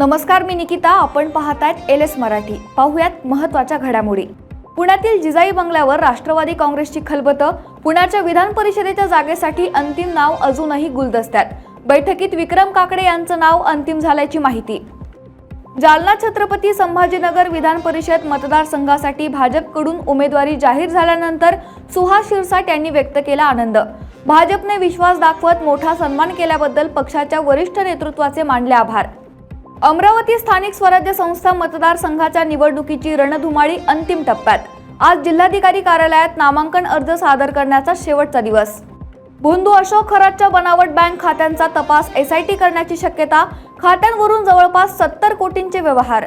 नमस्कार, मी निकिता. आपण पाहतायत एलएस मराठी. पाहुयात महत्त्वाच्या घडामोडी. पुण्यातील जिजाई बंगल्यावर राष्ट्रवादी काँग्रेसची खलबतं. पुण्याच्या विधान परिषदेच्या जागेसाठी अंतिम नाव अजूनही गुलदस्त्यात. बैठकीत विक्रम काकडे यांचं नाव अंतिम झाल्याची माहिती. जालना छत्रपती संभाजीनगर विधान परिषद मतदारसंघासाठी भाजपकडून उमेदवारी जाहीर झाल्यानंतर सुहास शिरसाट यांनी व्यक्त केला आनंद. भाजपने विश्वास दाखवत मोठा सन्मान केल्याबद्दल पक्षाच्या वरिष्ठ नेतृत्वाचे मानले आभार. अमरावती स्थानिक स्वराज्य संस्था मतदारसंघाच्या निवडणुकीची रणधुमाळी अंतिम टप्प्यात. आज जिल्हाधिकारी कार्यालयात नामांकन अर्ज सादर करण्याचा शेवटचा दिवस. भोंदू अशोक खरातच्या बनावट बँक खात्यांचा तपास SIT करण्याची शक्यता. खात्यांवरून जवळपास 70 कोटींचे व्यवहार.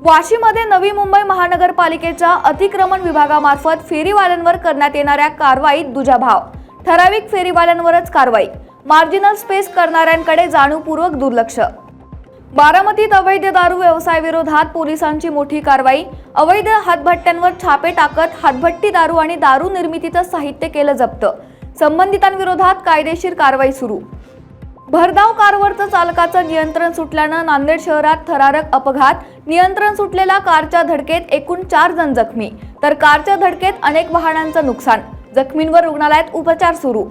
वाशीमध्ये नवी मुंबई महानगरपालिकेच्या अतिक्रमण विभागामार्फत फेरीवाल्यांवर करण्यात येणाऱ्या कारवाईत दुजाभाव. ठराविक फेरीवाल्यांवरच कारवाई. मार्जिनल स्पेस करणाऱ्यांकडे जाणीवपूर्वक दुर्लक्ष. बारामतीत अवैध दारू व्यवसायाविरोधात पोलिसांची मोठी कारवाई. अवैध हातभट्ट्यांवर छापे टाकत हातभट्टी दारू आणि दारू निर्मितीचं साहित्य केलं जप्त. संबंधितांविरोधात कायदेशीर कारवाई सुरू. भरधाव कारवरचं चालकाचं नियंत्रण सुटल्यानं नांदेड शहरात थरारक अपघात. नियंत्रण सुटलेल्या कारच्या धडकेत एकूण 4 जण जखमी, तर कारच्या धडकेत अनेक वाहनांचं नुकसान. जखमींवर रुग्णालयात उपचार सुरू.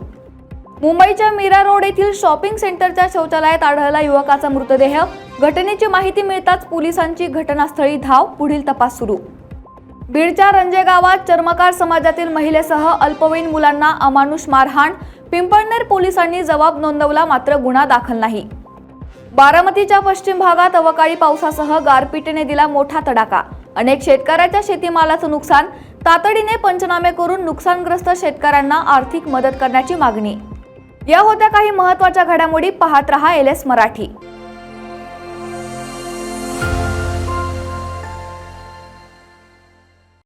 मुंबईच्या मीरा रोड येथील शॉपिंग सेंटरच्या शौचालयात आढळला युवकाचा मृतदेह. घटनेची माहिती मिळताच पोलिसांची घटनास्थळी धाव. पुढील तपास सुरू. बीडच्या रंजे गावात चर्मकार समाजातील महिलेसह अल्पवयीन मुलांना अमानुष मारहाण. पिंपळनेर पोलिसांनी जबाब नोंदवला, मात्र गुन्हा दाखल नाही. बारामतीच्या पश्चिम भागात अवकाळी पावसासह गारपीटीने दिला मोठा तडाखा. अनेक शेतकऱ्याच्या शेतीमालाचं नुकसान. तातडीने पंचनामे करून नुकसानग्रस्त शेतकऱ्यांना आर्थिक मदत करण्याची मागणी. या होत्या काही महत्त्वाच्या घडामोडी. पाहत रहा एलएस मराठी.